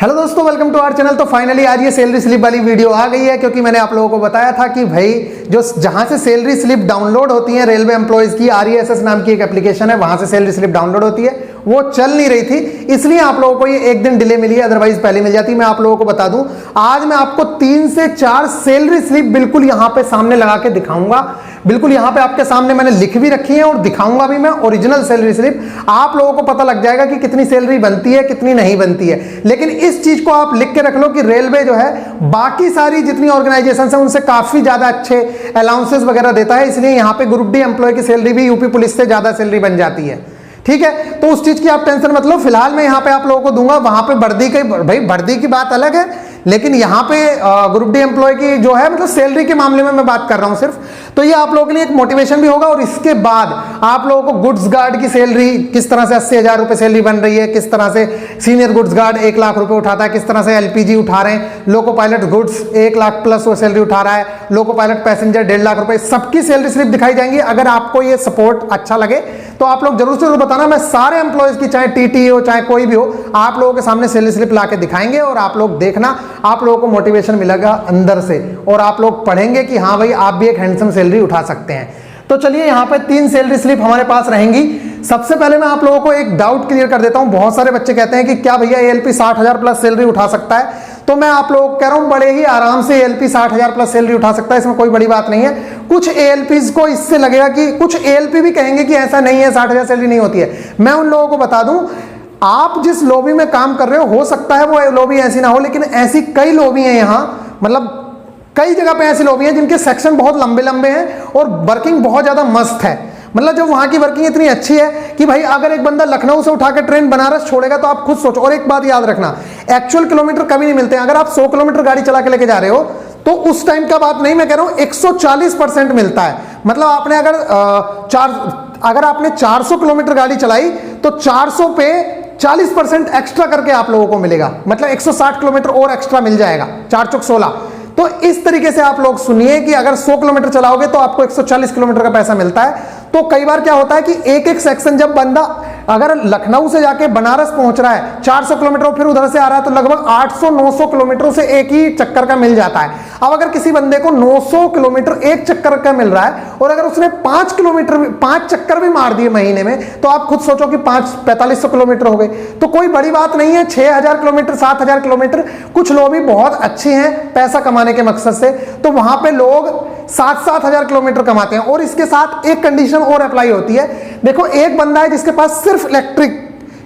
Hello दोस्तों, welcome to our channel. तो finally आज ये सैलरी स्लिप वाली वीडियो आ गई है, क्योंकि मैंने आप लोगों को बताया था कि भाई जो जहां से सैलरी स्लिप डाउनलोड होती है रेलवे एम्प्लॉयज की, RESS नाम की एक एप्लीकेशन है, वहां से सैलरी स्लिप डाउनलोड होती है, वो चल नहीं रही थी, इसलिए आप लोगों को ये एक दिन डिले मिली है, अदरवाइज पहले मिल जाती। मैं आप लोगों को बता दूं, आज मैं आपको 3 से 4 सैलरी स्लिप बिल्कुल यहां पे सामने लगा के दिखाऊंगा। बिल्कुल यहां पे आपके सामने मैंने लिख भी रखी है और दिखाऊंगा भी मैं ओरिजिनल सैलरी स्लिप। आप लोगों को पता लग जाएगा कि कितनी सैलरी बनती है, कितनी नहीं बनती है। लेकिन इस चीज को आप लिख के रख लो कि रेलवे जो है बाकी सारी जितनी ऑर्गेनाइजेशन है उनसे काफी ज्यादा अच्छे अलाउंसेस वगैरह देता है, इसलिए यहां पे ग्रुप डी एम्प्लॉय की सैलरी भी यूपी पुलिस से ज्यादा सैलरी बन जाती है। ठीक है, तो उस चीज की आप टेंशन मत लो। फिलहाल मैं यहां पे आप लोगों को दूंगा, वहां पे वर्दी की, भाई वर्दी की बात अलग है, लेकिन यहां पे ग्रुप डी एम्प्लॉय की जो है मतलब सैलरी के मामले में मैं बात कर रहा हूं सिर्फ। तो ये आप लोगों के लिए एक मोटिवेशन भी होगा। और इसके बाद आप लोगों को गुड्स गार्ड की सैलरी किस तरह से 80,000 रुपए सैलरी बन रही है, किस तरह से सीनियर गुड्स गार्ड 1 लाख रुपए उठाता है, किस तरह से LPG उठा रहे हैं, loco pilot goods 1 lakh plus वो सैलरी उठा रहा है, लोको पायलट पैसेंजर 1.5 लाख रुपए, सबकी सैलरी स्लिप दिखाई जाएंगी। अगर आपको ये सपोर्ट अच्छा लगे तो आप लोग जरूर से जरूर बताना। मैं सारे एम्प्लॉयज की, चाहे TT हो चाहे कोई भी हो, आप लोगों के सामने सैलरी स्लिप ला के दिखाएंगे और आप लोग देखना, आप लोगों को मोटिवेशन मिलेगा अंदर से और आप लोग पढ़ेंगे कि हाँ भाई आप भी एक हैंडसम सैलरी उठा सकते हैं। तो चलिए, यहाँ पे 3 सैलरी स्लिप हमारे पास रहेंगी। सबसे पहले मैं आप लोगों को एक डाउट क्लियर कर देता हूं। बहुत सारे बच्चे कहते हैं कि क्या भैया ALP 60,000 प्लस सैलरी उठा सकता है? तो मैं आप लोगों को कह रहा हूं बड़े ही आराम से ALP 60,000 प्लस सैलरी उठा सकता है, इसमें कोई बड़ी बात नहीं है। कुछ ALPs को इससे लगेगा कि, कुछ ALP भी कहेंगे कि ऐसा नहीं है, 60,000 सैलरी नहीं होती है। मैं उन लोगों को बता दूं, आप जिस लॉबी में काम कर रहे हो सकता है वो लॉबी ऐसी ना हो, लेकिन ऐसी कई लॉबी है यहां, मतलब कई जगह पे ऐसी लॉबी हैं जिनके सेक्शन बहुत लंबे लंबे हैं और वर्किंग बहुत ज्यादा मस्त है। मतलब जब वहां की वर्किंग इतनी अच्छी है कि भाई अगर एक बंदा लखनऊ से उठा के ट्रेन बनारस छोड़ेगा तो आप खुद सोचो। और एक बात याद रखना, एक्चुअल किलोमीटर कभी नहीं मिलते हैं। अगर आप 100 किलोमीटर गाड़ी चला के लेके जा रहे हो तो उस टाइम का बात नहीं मैं कह रहा हूं, 140% मिलता है। मतलब आपने अगर आपने 400 किलोमीटर गाड़ी चलाई तो 400 पे 40% एक्स्ट्रा करके आप लोगों को मिलेगा, मतलब 160 किलोमीटर और एक्स्ट्रा मिल जाएगा, 4 चौक 16। तो इस तरीके से आप लोग सुनिए कि अगर 100 किलोमीटर चलाओगे तो आपको 140 किलोमीटर का पैसा मिलता है। तो कई बार क्या होता है कि एक एक सेक्शन, जब बंदा अगर लखनऊ से जाके बनारस पहुंच रहा है 400 किलोमीटर, फिर उधर से आ रहा है, तो लगभग 800-900 किलोमीटर से एक ही चक्कर का मिल जाता है। अब अगर किसी बंदे को 900 किलोमीटर एक चक्कर का मिल रहा है और अगर उसने 5 चक्कर भी मार दिए महीने में, तो आप खुद सोचो कि 4500 किलोमीटर हो गए। तो कोई बड़ी बात नहीं है। 6,000 किलोमीटर, 7,000 किलोमीटर, कुछ लोग भी बहुत अच्छे हैं पैसा कमाने के मकसद से, तो वहां पे लोग 7-7 हजार किलोमीटर कमाते हैं। और इसके साथ एक कंडीशन और अप्लाई होती है। देखो, एक बंदा है जिसके पास सिर्फ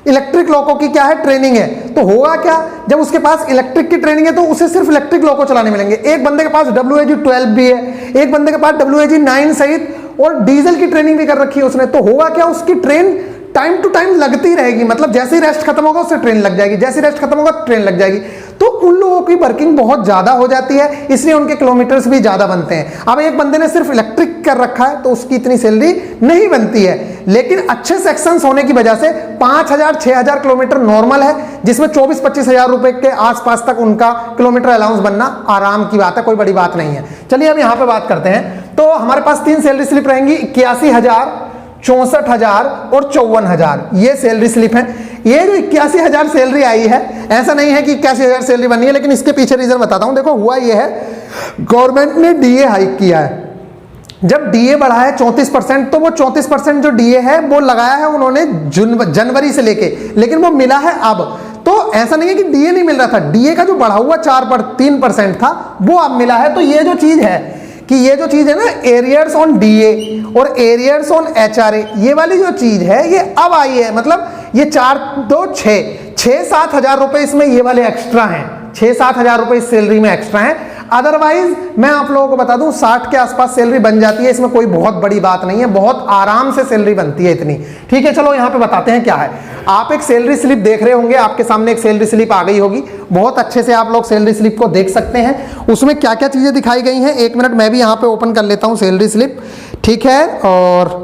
इलेक्ट्रिक लोको की क्या है, ट्रेनिंग है, तो होगा क्या, जब उसके पास इलेक्ट्रिक की ट्रेनिंग है तो उसे सिर्फ इलेक्ट्रिक लोको चलाने मिलेंगे। एक बंदे के पास WAG 12 भी है, एक बंदे के पास WAG 9 सहित और डीजल की ट्रेनिंग भी कर रखी है उसने, तो होगा क्या, उसकी ट्रेन टाइम टू टाइम लगती रहेगी। मतलब जैसे ही रेस्ट खत्म होगा उससे ट्रेन लग जाएगी, जैसे रेस्ट खत्म होगा ट्रेन लग जाएगी। तो उन लोगों की वर्किंग बहुत ज्यादा हो जाती है, इसलिए उनके किलोमीटर्स भी ज्यादा बनते हैं। अब एक बंदे ने सिर्फ इलेक्ट्रिक कर रखा है तो उसकी इतनी सैलरी नहीं बनती है, लेकिन अच्छे सेक्शंस होने की वजह से 5,000-6,000 किलोमीटर नॉर्मल है, जिसमें 24-25 हजार रुपए के आसपास तक उनका किलोमीटर अलाउंस बनना आराम की बात है, कोई बड़ी बात नहीं है। चलिए अब यहां पर बात करते हैं। तो हमारे पास 3 सैलरी स्लिप रहेंगी, 81,000, 64,000 और 54,000, ये सैलरी स्लिप है। ये जो 81,000 सैलरी आई है, ऐसा नहीं है कि 81,000 सैलरी बनी है, लेकिन इसके पीछे रीजन बताता हूं। देखो, हुआ ये है, गवर्नमेंट ने DA हाइक किया है। जब DA बढ़ा है 34%, तो वो 34% जो DA है वो लगाया है उन्होंने जनवरी से लेके, लेकिन वो मिला है अब। तो ऐसा नहीं है कि DA नहीं मिल रहा था, DA का जो बढ़ा हुआ 3% था वो अब मिला है। तो ये जो चीज है कि ये जो चीज है ना, एरियर्स ऑन DA और एरियर्स ऑन HRA, ये वाली जो चीज है ये अब आई है। मतलब ये 6-7 हजार रुपए इसमें ये वाले एक्स्ट्रा हैं, 6-7 हजार रुपए इस सैलरी में एक्स्ट्रा हैं। अदरवाइज मैं आप लोगों को बता दूं 60 के आसपास सैलरी बन जाती है, इसमें कोई बहुत बड़ी बात नहीं है, बहुत आराम से सैलरी बनती है इतनी। ठीक है, चलो यहां पे बताते हैं क्या है। आप एक सैलरी स्लिप देख रहे होंगे, आपके सामने एक सैलरी स्लिप आ गई होगी, बहुत अच्छे से आप लोग सैलरी स्लिप को देख सकते हैं। उसमें क्या क्या चीजें दिखाई गई हैं, 1 मिनट मैं भी यहां पे ओपन कर लेता हूं सैलरी स्लिप। ठीक है, और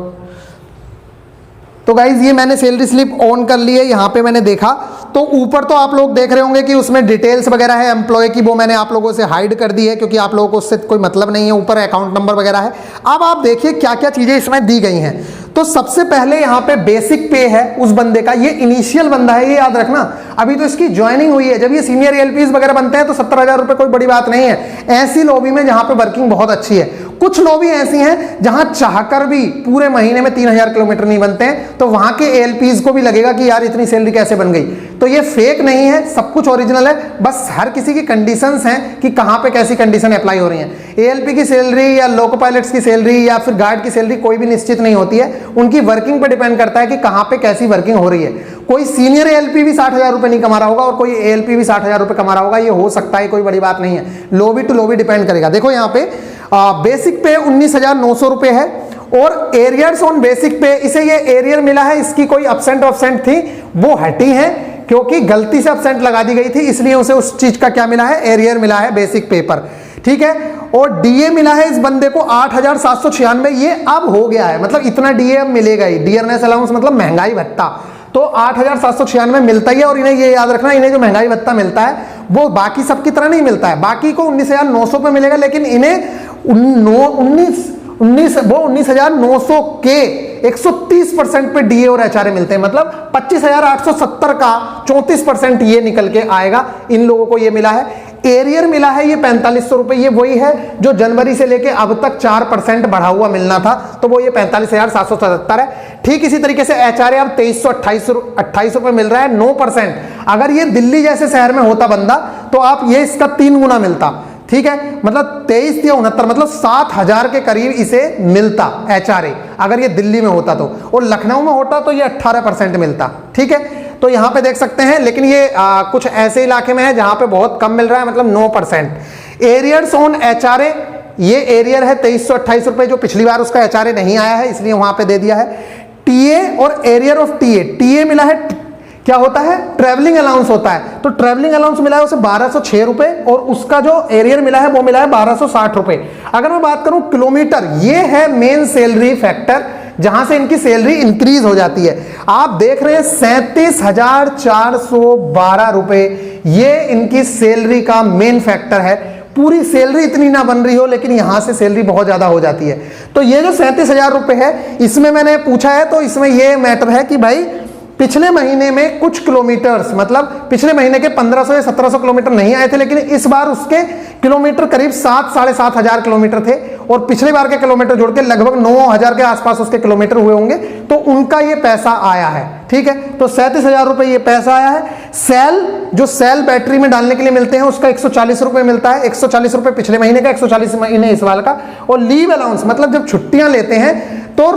तो गाइज ये मैंने सैलरी स्लिप ऑन कर ली है, यहाँ पे मैंने देखा तो ऊपर तो आप लोग देख रहे होंगे कि उसमें डिटेल्स वगैरह है एम्प्लॉय की, वो मैंने आप लोगों से हाइड कर दी है क्योंकि आप लोगों को उससे कोई मतलब नहीं है। ऊपर अकाउंट नंबर वगैरह है। अब आप देखिए क्या क्या चीज़ें इसमें दी गई हैं। तो सबसे पहले यहां पे बेसिक पे है उस बंदे का, ये इनिशियल बंदा है, ये याद रखना। अभी तो इसकी ज्वाइनिंग हुई है, जब ये सीनियर एलपीज वगैरह बनते हैं तो 70,000 रुपए कोई बड़ी बात नहीं है ऐसी लॉबी में जहां पे वर्किंग बहुत अच्छी है। कुछ लॉबी ऐसी हैं जहां चाहकर भी पूरे महीने में 3,000 किलोमीटर नहीं बनते हैं, तो वहां के एलपीज को भी लगेगा कि यार इतनी सैलरी कैसे बन गई। तो ये फेक नहीं है, सब कुछ ओरिजिनल है, बस हर किसी की कंडीशंस हैं कि कहां पे कैसी कंडीशन अप्लाई हो रही हैं। एएलपी की सैलरी या लोको पायलट्स की सैलरी या फिर गार्ड की सैलरी कोई भी निश्चित नहीं होती है, उनकी वर्किंग पे डिपेंड करता है कि कहां पे कैसी वर्किंग हो रही है। कोई सीनियर एएलपी भी 60,000 रुपए नहीं कमा रहा होगा और कोई एएलपी भी 60,000 रुपए कमा रहा होगा, ये हो सकता है, कोई बड़ी बात नहीं है। लॉबी टू लॉबी डिपेंड करेगा। देखो यहाँ पे बेसिक पे 19,900 रुपए है और एरियर्स ऑन बेसिक पे, इसे ये एरियर मिला है, इसकी कोई अपसेंट ऑब्सेंट थी वो हटी है क्योंकि गलती से अपसेंट लगा दी गई थी, इसलिए उसे उस चीज का क्या मिला है, एरियर मिला है बेसिक पे पर, ठीक है। और डीए मिला है इस बंदे को 8,796, ये अब हो गया है, मतलब इतना डीए अब मिलेगा ही, डियरनेस अलाउंस मतलब महंगाई भत्ता, तो 8,796 मिलता ही है। और इन्हें ये याद रखना, इन्हें जो महंगाई भत्ता मिलता है वो बाकी सबकी तरह नहीं मिलता है, बाकी को 19,900 पे मिलेगा, लेकिन इन्हें 19,900 के 130% पे डीए और एचआरए मिलते हैं, मतलब 25,870 का 34% ये निकल के आएगा, इन लोगों को ये मिला है। एरियर मिला है ये 4500 रुपए, ये वही है जो जनवरी से लेके अब तक 4% बढ़ा हुआ मिलना था, तो वो ये 45,777 है। ठीक इसी तरीके से एचआरए अब 2328 रुपए मिल रहा है, 9%। अगर ये दिल्ली जैसे शहर में होता बंदा तो आप ये इसका 3 गुना मिलता, ठीक है, मतलब 23 या 69, मतलब 7,000 के करीब इसे मिलता एचआरए, अगर ये दिल्ली में होता तो, और लखनऊ में होता तो ये 18% मिलता, ठीक है। तो यहां पे देख सकते हैं, लेकिन ये कुछ ऐसे इलाके में है जहां पे बहुत कम मिल रहा है, मतलब 9%। एरियर्स ऑन एचआरए, ये एरियर है 2328 रुपए, जो पिछली बार उसका एचआरए नहीं आया है इसलिए वहां पे दे दिया है। टीए और एरियर ऑफ टीए, टीए मिला है, क्या होता है, ट्रैवलिंग अलाउंस होता है, तो ट्रैवलिंग अलाउंस मिला है उसे 1206 रुपए और उसका जो एरियर मिला है वो मिला है 1260 रुपए। अगर मैं बात करूं किलोमीटर, ये है मेन सैलरी फैक्टर जहां से इनकी सैलरी इंक्रीज हो जाती है। आप देख रहे हैं 37,412 रुपए, ये इनकी सैलरी का मेन फैक्टर है। पूरी सैलरी इतनी ना बन रही हो लेकिन यहां से सैलरी बहुत ज्यादा हो जाती है। तो ये जो 37,000 रुपए है, इसमें मैंने पूछा है तो इसमें ये मैटर है कि भाई पिछले महीने में कुछ किलोमीटर्स, मतलब पिछले महीने के 1500 या 1700 किलोमीटर नहीं आए थे, लेकिन इस बार उसके किलोमीटर करीब 7,500 किलोमीटर थे और पिछले बार के किलोमीटर जोड़ के लगभग 9,000 के आसपास उसके किलोमीटर हुए होंगे, तो उनका ये पैसा आया है, ठीक है। तो 37,000 रुपए ये पैसा आया है। सेल, जो सेल बैटरी में डालने के लिए मिलते हैं उसका 140 रुपए मिलता है, 140 रुपए पिछले महीने का, 140 महीने इस वाले का। और लीव अलाउंस, मतलब जब छुट्टियां लेते हैं तो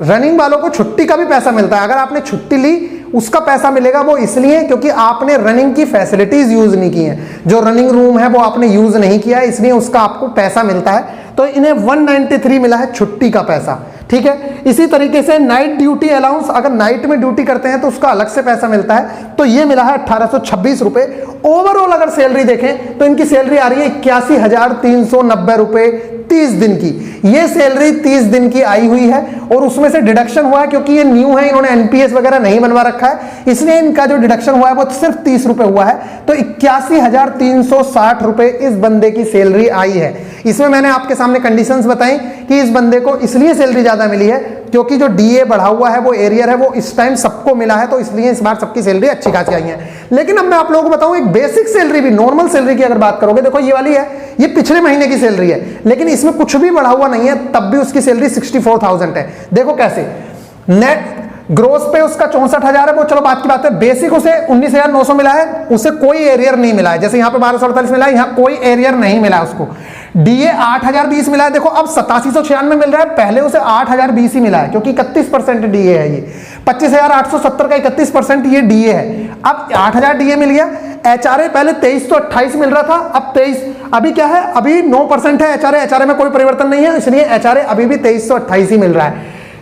रनिंग वालों को छुट्टी का भी पैसा मिलता है। अगर आपने छुट्टी ली उसका पैसा मिलेगा, वो इसलिए क्योंकि आपने रनिंग की फैसिलिटीज यूज नहीं की हैं, जो रनिंग रूम है वो आपने यूज नहीं किया है, इसलिए उसका आपको पैसा मिलता है। तो इन्हें 193 मिला है छुट्टी का पैसा, ठीक है। इसी तरीके से नाइट ड्यूटी अलाउंस, अगर नाइट में ड्यूटी करते हैं तो उसका अलग से पैसा मिलता है, तो ये मिला है 1826 रुपए। ओवरऑल अगर सैलरी देखें तो इनकी सैलरी आ रही है 81,390 रुपए 30 दिन की। ये सैलरी 30 दिन की आई हुई है और उसमें से डिडक्शन हुआ है, क्योंकि ये न्यू है, इन्होंने एनपीएस वगैरह नहीं बनवा रखा है, इसलिए इनका जो डिडक्शन हुआ है वो सिर्फ 30 रुपए हुआ है। तो 81,360 रुपए इस बंदे की सैलरी आई है। इसमें मैंने आपके सामने कंडीशंस बताई कि इस बंदे को इसलिए सैलरी ज्यादा मिली है क्योंकि जो डीए बढ़ा हुआ है वो एरियर है वो इस टाइम सबको मिला है, तो इसलिए इस बार सबकी सैलरी अच्छी खासी आई है। लेकिन अब मैं आप लोगों को बताऊं एक बेसिक सैलरी भी, नॉर्मल सैलरी की अगर बात करोगे, देखो ये वाली है, ये पिछले महीने की सैलरी है, लेकिन इसमें कुछ भी बढ़ा हुआ नहीं है, तब भी उसकी सैलरी 64,000 है। देखो कैसे, नेट ग्रोस पे उसका 64,000 है, वो चलो बात की बात है। बेसिक उसे 19,900 मिला है, उसे कोई एरियर नहीं मिला है, जैसे यहाँ पे 1248 मिला है, यहाँ कोई एरियर नहीं मिला है उसको। डीए 8,020 मिला है, देखो अब 8796 मिल रहा है, पहले उसे 8,020 ही मिला है क्योंकि 31% डीए है। ये 25,870 का 31% ये डीए है। अब 8,000 डीए मिल गया। एचआरए पहले 2328 मिल रहा था, अब 23, अभी क्या है, अभी 9% है एचआरए, एचआरए में कोई परिवर्तन नहीं है, इसलिए एचआरए अभी भी 2328 ही मिल रहा है।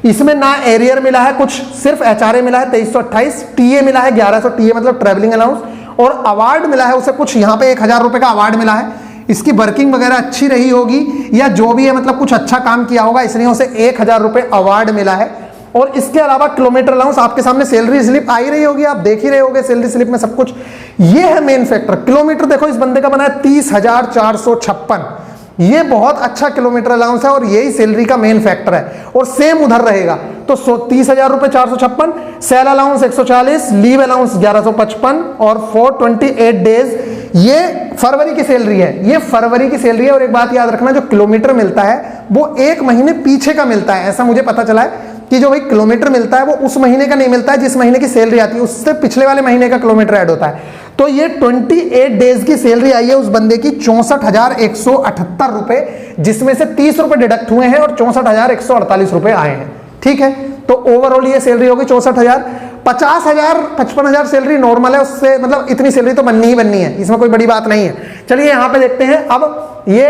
इसमें ना एरियर मिला है कुछ, सिर्फ एचआरए मिला है 2328, टीए मिला है 1100, टीए मतलब ट्रेवलिंग अलाउंस, और अवार्ड मिला है उसे कुछ, यहाँ पे 1,000 रुपए का अवार्ड मिला है। इसकी वर्किंग वगैरह अच्छी रही होगी या जो भी है, मतलब कुछ अच्छा काम किया होगा, इसलिए उसे 1,000 रुपए अवार्ड मिला है। और इसके अलावा किलोमीटर अलाउंस, आपके सामने सैलरी स्लिप आई रही होगी, आप देख ही रहे होगे सैलरी स्लिप में सब कुछ, ये है मेन फैक्टर। किलोमीटर देखो इस बंदे का बना है 30,456, ये बहुत अच्छा किलोमीटर अलाउंस है और यही सैलरी का मेन फैक्टर है और सेम उधर रहेगा। तो 30,000 रुपए 456, सेल अलाउंस 140, लीव अलाउंस 1155 और 428 डेज। ये फरवरी की सैलरी है, ये फरवरी की सैलरी है। और एक बात याद रखना, जो किलोमीटर मिलता है वो 1 महीने पीछे का मिलता है। ऐसा मुझे पता चला है कि जो भाई किलोमीटर मिलता है वो उस महीने का नहीं मिलता है जिस महीने की सैलरी आती है, उससे पिछले वाले महीने का किलोमीटर ऐड होता है। तो ये 28 डेज की सैलरी आई है उस बंदे की 64,178 रुपए, जिसमें से 30 रुपए डिडक्ट हुए हैं और 64,148 रुपए आए हैं। ठीक है, तो ओवरऑल ये सैलरी होगी 64,000। 50,000 55,000 सैलरी नॉर्मल है, उससे मतलब इतनी सैलरी तो बननी ही बननी है, इसमें कोई बड़ी बात नहीं है। चलिए यहाँ पे देखते हैं। अब ये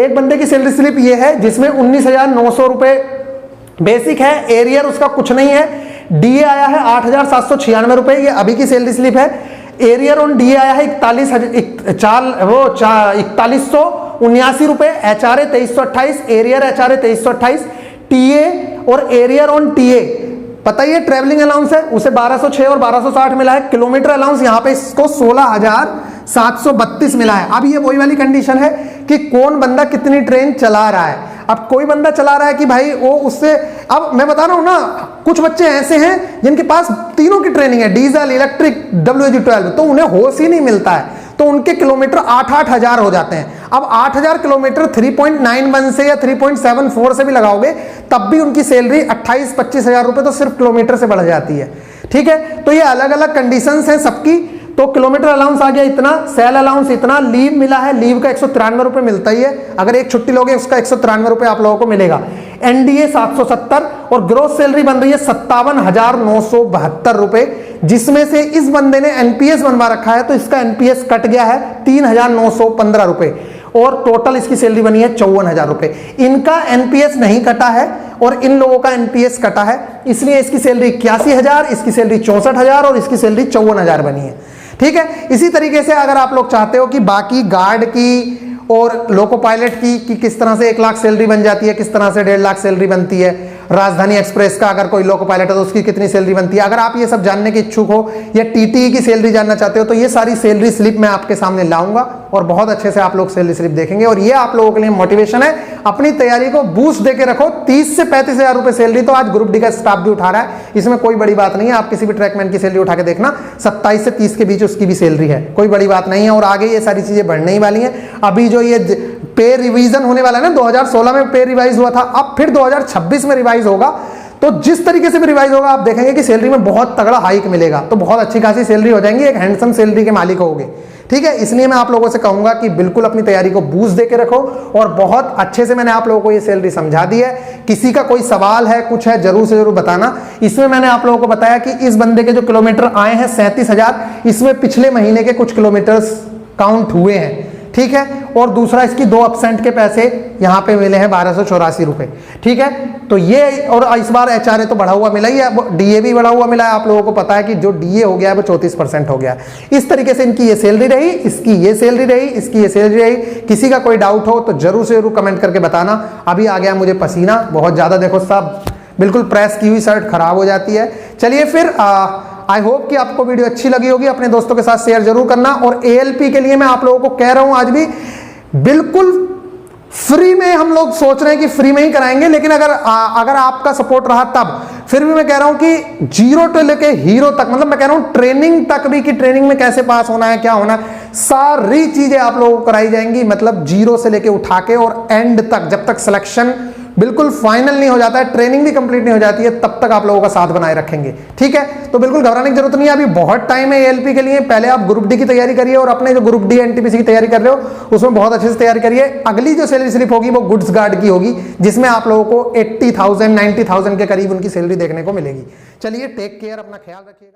एक बंदे की सैलरी स्लिप ये है जिसमें 19,900 रुपए बेसिक है, एरियर उसका कुछ नहीं है, डीए आया है 8,796 रुपए, ये अभी की सैलरी स्लिप है। एरियर ऑन डीए आया है 41,479 रुपए, एचआरए 2328, एरियर एचआरए 2328, टीए और एरियर ऑन टीए पता ही है ट्रेवलिंग अलाउंस है, उसे 1206 और 1260 मिला है। किलोमीटर अलाउंस यहाँ पे इसको 16,732 मिला है। अब ये वही वाली कंडीशन है कि कौन बंदा कितनी ट्रेन चला रहा है। अब कोई बंदा चला रहा है कि भाई वो उससे, अब मैं बता रहा हूं ना, कुछ बच्चे ऐसे हैं जिनके पास तीनों की ट्रेनिंग है, डीजल, इलेक्ट्रिक, WG12, तो उन्हें होश ही नहीं मिलता है, तो उनके किलोमीटर 8-8 हजार हो जाते हैं। अब 8,000 किलोमीटर 3.91 से या 3.74 से भी लगाओगे तब भी उनकी सैलरी 28-25 हजार रुपए तो सिर्फ किलोमीटर से बढ़ जाती है। ठीक है, तो ये अलग अलग कंडीशंस हैं सबकी। तो किलोमीटर अलाउंस आ गया इतना, सेल अलाउंस इतना, लीव मिला है, लीव का 193 रुपए मिलता ही है, अगर एक छुट्टी लोगे उसका 193 रुपए आप लोगों को मिलेगा। एनडीए 770 और ग्रोस सैलरी बन रही है 57,972 रुपए, जिसमें से इस बंदे ने एनपीएस बनवा रखा है तो इसका एनपीएस कट गया है 3,915 रुपए और टोटल इसकी सैलरी बनी है 54,000 रुपए। इनका एनपीएस नहीं कटा है और इन लोगों का एनपीएस कटा है, इसलिए इसकी सैलरी 81,000, इसकी सैलरी 64,000 और इसकी सैलरी 54,000 बनी है। ठीक है, इसी तरीके से अगर आप लोग चाहते हो कि बाकी गार्ड की और लोको पायलट की कि किस तरह से 1 लाख सैलरी बन जाती है, किस तरह से 1.5 लाख सैलरी बनती है, राजधानी एक्सप्रेस का अगर कोई लोको पायलट है तो उसकी कितनी सैलरी बनती है, अगर आप ये सब जानने के इच्छुक हो या टीटीई की सैलरी जानना चाहते हो तो ये सारी सैलरी स्लिप मैं आपके सामने लाऊंगा और बहुत अच्छे से आप लोग सैलरी स्लिप देखेंगे। और ये आप लोगों के लिए मोटिवेशन है, अपनी तैयारी को बूस्ट देके रखो। 30 से 35,000 रुपए सैलरी तो आज ग्रुप डी का स्टाफ भी उठा रहा है, इसमें कोई बड़ी बात नहीं है। आप किसी भी ट्रैकमैन की सैलरी उठा के देखना, 27 से 30 के बीच उसकी भी सैलरी है, कोई बड़ी बात नहीं है। और आगे ये सारी चीजें बढ़ने ही वाली हैं। अभी जो ये पे रिवीजन होने वाला है ना, 2016 में पे रिवाइज हुआ था, अब फिर 2026 में रिवाइज होगा, तो जिस तरीके से भी रिवाइज होगा आप देखेंगे कि सैलरी में बहुत तगड़ा हाइक मिलेगा, तो बहुत अच्छी खासी सैलरी हो जाएंगी, एक हैंडसम सैलरी के मालिक होगे। ठीक है, इसलिए मैं आप लोगों से कहूंगा कि बिल्कुल अपनी तैयारी को बूस्ट देके रखो और बहुत अच्छे से मैंने आप लोगों को ये सैलरी समझा दी है। किसी का कोई सवाल है, कुछ है, जरूर से जरूर बताना। इसमें मैंने आप लोगों को बताया कि इस बंदे के जो किलोमीटर आए हैं 37,000, इसमें पिछले महीने के कुछ किलोमीटर्स काउंट हुए हैं। ठीक है, और दूसरा इसकी 2 अपसेंट के पैसे यहाँ पे मिले हैं 1284 रुपए। ठीक है, तो ये, और इस बार एचआरए तो बढ़ा हुआ मिला ही है, डीए भी बढ़ा हुआ मिला है। आप लोगों को पता है कि जो डीए हो गया है वो 34% हो गया है। इस तरीके से इनकी ये सैलरी रही, इसकी ये सैलरी रही, इसकी ये सैलरी रही। किसी का कोई डाउट हो तो जरूर से जरूर कमेंट करके बताना। अभी आ गया मुझे पसीना बहुत ज्यादा, देखो सब बिल्कुल प्रेस की हुई शर्ट खराब हो जाती है। चलिए फिर आई होप कि आपको वीडियो अच्छी लगी होगी, अपने दोस्तों के साथ शेयर जरूर करना। और एएलपी के लिए मैं आप लोगों को कह रहा हूं आज भी, बिल्कुल फ्री में हम लोग सोच रहे हैं कि फ्री में ही कराएंगे, लेकिन अगर आपका सपोर्ट रहा तब, फिर भी मैं कह रहा हूं कि 0 से लेके हीरो तक, मतलब मैं कह रहा हूं ट्रेनिंग तक भी, कि ट्रेनिंग में कैसे पास होना है, क्या होना है, सारी चीजें आप लोगों को कराई जाएंगी। मतलब 0 से लेके उठा के और एंड तक, जब तक सिलेक्शन बिल्कुल फाइनल नहीं हो जाता है, ट्रेनिंग भी कंप्लीट नहीं हो जाती है, तब तक आप लोगों का साथ बनाए रखेंगे। ठीक है, तो बिल्कुल घबराने की जरूरत नहीं है, अभी बहुत टाइम है एएलपी के लिए। पहले आप ग्रुप डी की तैयारी करिए और अपने जो ग्रुप डी एनटीपीसी की तैयारी कर रहे हो उसमें बहुत अच्छे से तैयारी करिए। अगली जो सैलरी स्लिप होगी वो गुड्स गार्ड की होगी, जिसमें आप लोगों को 80,000 90,000 के करीब उनकी सैलरी देखने को मिलेगी। चलिए, टेक केयर, अपना ख्याल रखिएगा।